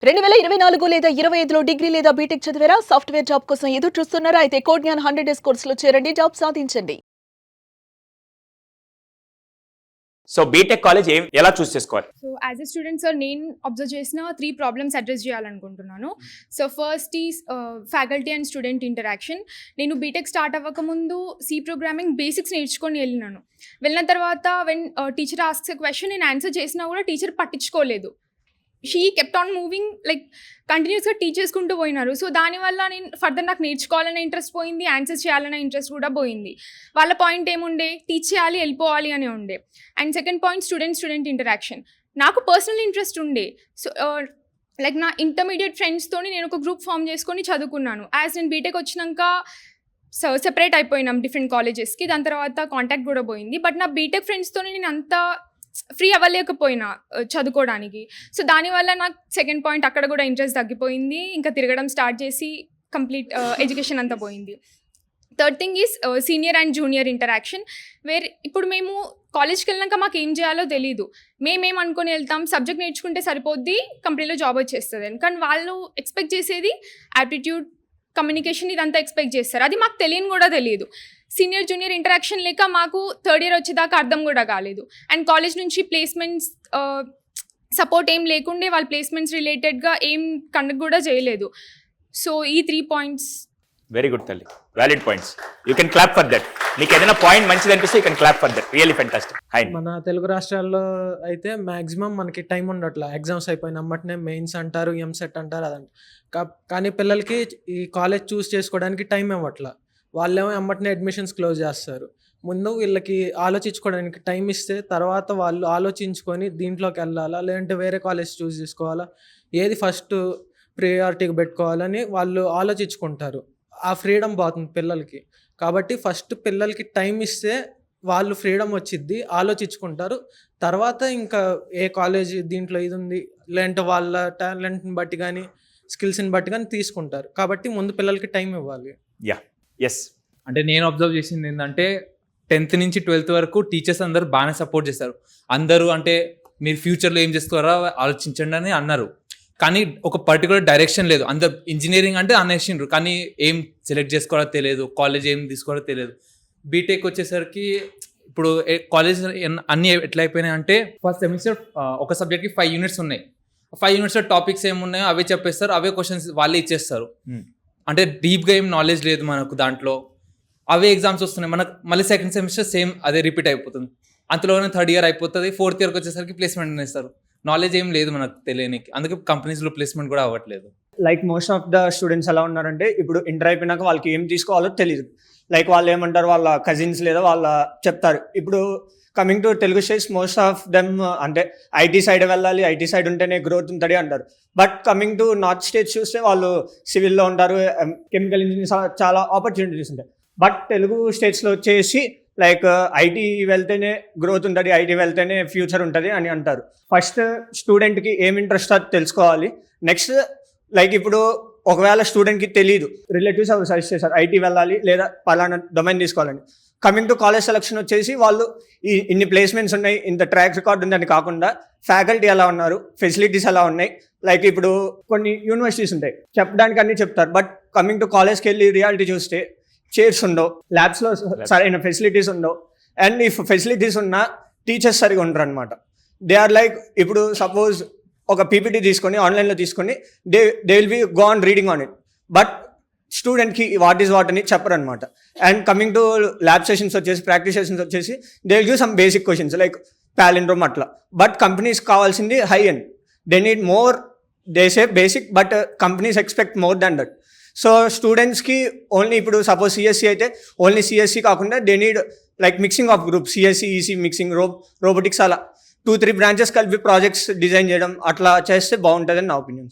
2024 లేదా 25లో డిగ్రీ లేదా బీటెక్ చదివారా? సాఫ్ట్‌వేర్ జాబ్ కోసం ఎదురు చూస్తున్నారా? అయితే కోడ్‌జ్ఞాన్ 100 డేస్ కోర్సులో చేరండి, జాబ్ సాధించండి. సో బీటెక్ కాలేజ్ ఎలా చూస్ చేసుకోవాలి? So as a student sir నేను అబ్జర్వ్ చేసిన 3 ప్రాబ్లమ్స్ అడ్రస్ చేయాలనుకుంటున్నాను. So first is faculty and student interaction. నేను బీటెక్ స్టార్ట్ అవ్వకముందు సి ప్రోగ్రామింగ్ బేసిక్స్ నేర్చుకొని వెళ్ళిన తర్వాత when teacher asks a question నేను ఆన్సర్ చేసినా కూడా టీచర్ పట్టించుకోలేదు. She kept on moving, like కంటిన్యూస్గా టీచ్ చేసుకుంటూ పోయినారు. సో దానివల్ల నేను ఫర్దర్ నాకు నేర్చుకోవాలనే ఇంట్రెస్ట్ పోయింది, ఆన్సర్స్ చేయాలనే ఇంట్రెస్ట్ కూడా పోయింది. వాళ్ళ పాయింట్ ఏముండే, టీచ్ చేయాలి వెళ్ళిపోవాలి అని ఉండే. And second point student interaction. నాకు పర్సనల్ ఇంట్రెస్ట్ ఉండే. సో లైక్ నా ఇంటర్మీడియట్ ఫ్రెండ్స్తోని నేను ఒక గ్రూప్ ఫామ్ చేసుకొని చదువుకున్నాను. యాజ్ నేను బీటెక్ వచ్చినాక సెపరేట్ అయిపోయినాం డిఫరెంట్ కాలేజెస్కి. దాని తర్వాత కాంటాక్ట్ కూడా పోయింది. బట్ నా బీటెక్ ఫ్రెండ్స్తో నేను అంతా ఫ్రీ అవ్వలేకపోయినా చదువుకోవడానికి. సో దానివల్ల నాకు సెకండ్ పాయింట్ అక్కడ కూడా ఇంట్రెస్ట్ తగ్గిపోయింది. ఇంకా తిరగడం స్టార్ట్ చేసి కంప్లీట్ ఎడ్యుకేషన్ అంతా పోయింది. Third thing is senior and junior interaction. ఇప్పుడు మేము కాలేజ్కి వెళ్ళినాక మాకు ఏం చేయాలో తెలియదు. మేమేం అనుకుని వెళ్తాం, సబ్జెక్ట్ నేర్చుకుంటే సరిపోద్ది, కంపెనీలో జాబ్ వచ్చేస్తుంది అని. కానీ వాళ్ళు ఎక్స్పెక్ట్ చేసేది యాప్టిట్యూడ్, కమ్యూనికేషన్, ఇదంతా ఎక్స్పెక్ట్ చేస్తారు. అది మాకు తెలియని కూడా తెలియదు. సీనియర్ జూనియర్ ఇంటరాక్షన్ లేక మాకు థర్డ్ ఇయర్ వచ్చేదాకా అర్థం కూడా కాలేదు. అండ్ కాలేజ్ నుంచి ప్లేస్మెంట్స్ సపోర్ట్ ఏం లేకుండే, వాళ్ళ ప్లేస్మెంట్స్ రిలేటెడ్గా ఏం కండక్ట్ కూడా చేయలేదు. సో ఈ 3 పాయింట్స్. వెరీ గుడ్ తల్లి, valid points. You can clap for that. మీకు ఏదైనా పాయింట్ మంచిది అనిపిస్తే you can clap for that. Really fantastic. మన తెలుగు రాష్ట్రాల్లో అయితే మ్యాక్సిమం మనకి టైం ఉండట్లా. ఎగ్జామ్స్ అయిపోయిన అమ్మటనే మెయిన్స్ అంటారు, ఎంసెట్ అంటారు, అదంట. కానీ పిల్లలకి ఈ కాలేజ్ చూస్ చేసుకోవడానికి టైం ఇవ్వట్లా. వాళ్ళేమో ఎమ్మటనే అడ్మిషన్స్ క్లోజ్ చేస్తారు. ముందు వీళ్ళకి ఆలోచించుకోవడానికి టైం ఇస్తే తర్వాత వాళ్ళు ఆలోచించుకొని దీంట్లోకి వెళ్ళాలా లేదంటే వేరే కాలేజ్ చూస్ చేసుకోవాలా, ఏది ఫస్ట్ ప్రియారిటీకి పెట్టుకోవాలని వాళ్ళు ఆలోచించుకుంటారు. ఆ ఫ్రీడమ్ పోతుంది పిల్లలకి. కాబట్టి ఫస్ట్ పిల్లలకి టైం ఇస్తే వాళ్ళు ఫ్రీడమ్ వచ్చిద్ది, ఆలోచించుకుంటారు. తర్వాత ఇంకా ఏ కాలేజ్ దీంట్లో ఇది ఉంది లేదంటే వాళ్ళ టాలెంట్ని బట్టి కానీ స్కిల్స్ని బట్టి కానీ తీసుకుంటారు. కాబట్టి ముందు పిల్లలకి టైం ఇవ్వాలి. Yeah, yes. అంటే నేను అబ్జర్వ్ చేసింది ఏంటంటే 10th నుంచి 12th వరకు టీచర్స్ అందరూ బాగానే సపోర్ట్ చేస్తారు. అందరూ అంటే మీరు ఫ్యూచర్లో ఏం చేస్తారో ఆలోచించండి అని అన్నారు. కానీ ఒక పర్టికులర్ డైరెక్షన్ లేదు. అందరు ఇంజనీరింగ్ అంటే అనేసిండ్రు, కానీ ఏం సెలెక్ట్ చేసుకోవాలో తెలియదు, కాలేజ్ ఏం తీసుకోవాలో తెలియదు. బీటెక్ వచ్చేసరికి ఇప్పుడు కాలేజ్ అన్నీ ఎట్లా అయిపోయినాయి అంటే ఫస్ట్ సెమిస్టర్ ఒక సబ్జెక్ట్కి 5 యూనిట్స్ ఉన్నాయి. 5 యూనిట్స్లో టాపిక్స్ ఏమున్నాయో అవే చెప్పేస్తారు, అవే క్వశ్చన్స్ వాళ్ళే ఇచ్చేస్తారు. అంటే డీప్గా ఏం నాలెడ్జ్ లేదు మనకు దాంట్లో. అవే ఎగ్జామ్స్ వస్తున్నాయి మనకు. మళ్ళీ సెకండ్ సెమిస్టర్ సేమ్ అదే రిపీట్ అయిపోతుంది. అంతలోనే థర్డ్ ఇయర్ అయిపోతుంది. 4th ఇయర్కి వచ్చేసరికి ప్లేస్మెంట్ ఇస్తారు. నాలెడ్జ్ ఏం లేదు మనకు తెలియనికి. అందుకే కంపెనీస్లో ప్లేస్మెంట్ కూడా అవ్వట్లేదు. Like most of the students ఎలా ఉన్నారంటే ఇప్పుడు ఇంటర్ అయిపోయినాక వాళ్ళకి ఏం తీసుకోవాలో తెలియదు. లైక్ వాళ్ళు ఏమంటారు, వాళ్ళ కజిన్స్ లేదా వాళ్ళ చెప్తారు. ఇప్పుడు coming to Telugu states most of them అంటే ఐటీ సైడ్ వెళ్ళాలి, ఐటీ సైడ్ ఉంటేనే గ్రోత్ ఉంటుంది అంటారు. But coming to north states చూస్తే వాళ్ళు సివిల్లో ఉంటారు, కెమికల్ ఇంజనీర్స్, చాలా ఆపర్చునిటీస్ ఉంటాయి. బట్ తెలుగు స్టేట్స్లో వచ్చేసి లైక్ ఐటీ వెళ్తేనే గ్రోత్ ఉంటుంది, ఐటీ వెళ్తేనే ఫ్యూచర్ ఉంటుంది అని అంటారు. ఫస్ట్ స్టూడెంట్కి ఏం ఇంట్రెస్ట్ అది తెలుసుకోవాలి. నెక్స్ట్ లైక్ ఇప్పుడు ఒకవేళ స్టూడెంట్కి తెలియదు, రిలేటివ్స్ అవి సజెస్ట్ చేశారు ఐటీ వెళ్ళాలి లేదా పలానా డొమైన్ తీసుకోవాలని. కమింగ్ టు కాలేజ్ సెలక్షన్ వచ్చేసి వాళ్ళు ఇన్ని ప్లేస్మెంట్స్ ఉన్నాయి, ఇంత ట్రాక్ రికార్డ్ ఉందని కాకుండా ఫ్యాకల్టీ ఎలా ఉన్నారు, ఫెసిలిటీస్ ఎలా ఉన్నాయి. లైక్ ఇప్పుడు కొన్ని యూనివర్సిటీస్ ఉంటాయి, చెప్పడానికి అన్నీ చెప్తారు. బట్ కమింగ్ టు కాలేజ్కి వెళ్ళి రియాలిటీ చూస్తే చైర్స్ ఉండవు, ల్యాబ్స్లో సరైన ఫెసిలిటీస్ ఉండవు. అండ్ ఈ ఫెసిలిటీస్ ఉన్న టీచర్స్ సరిగా ఉండరు అనమాట. దే ఆర్ లైక్ ఇప్పుడు సపోజ్ ఒక పీపీటీ తీసుకొని ఆన్లైన్లో తీసుకొని they will be go on reading on it. But స్టూడెంట్కి వాట్ ఈస్ వాట్ అని చెప్పరు అనమాట. And coming to lab sessions వచ్చేసి, ప్రాక్టీస్ సెషన్స్ వచ్చేసి they will give some basic questions like palindrome అట్లా. బట్ కంపెనీస్ కావాల్సింది high end. They need more, they say basic, but companies expect more than that. So స్టూడెంట్స్కి only ఇప్పుడు suppose CSC అయితే only CSC కాకుండా they need like mixing of group, CSC, EC mixing, robotics, అలా 2-3 branches కలిపి projects design చేయడం అట్లా చేస్తే బాగుంటుందని నా ఒపీనియన్.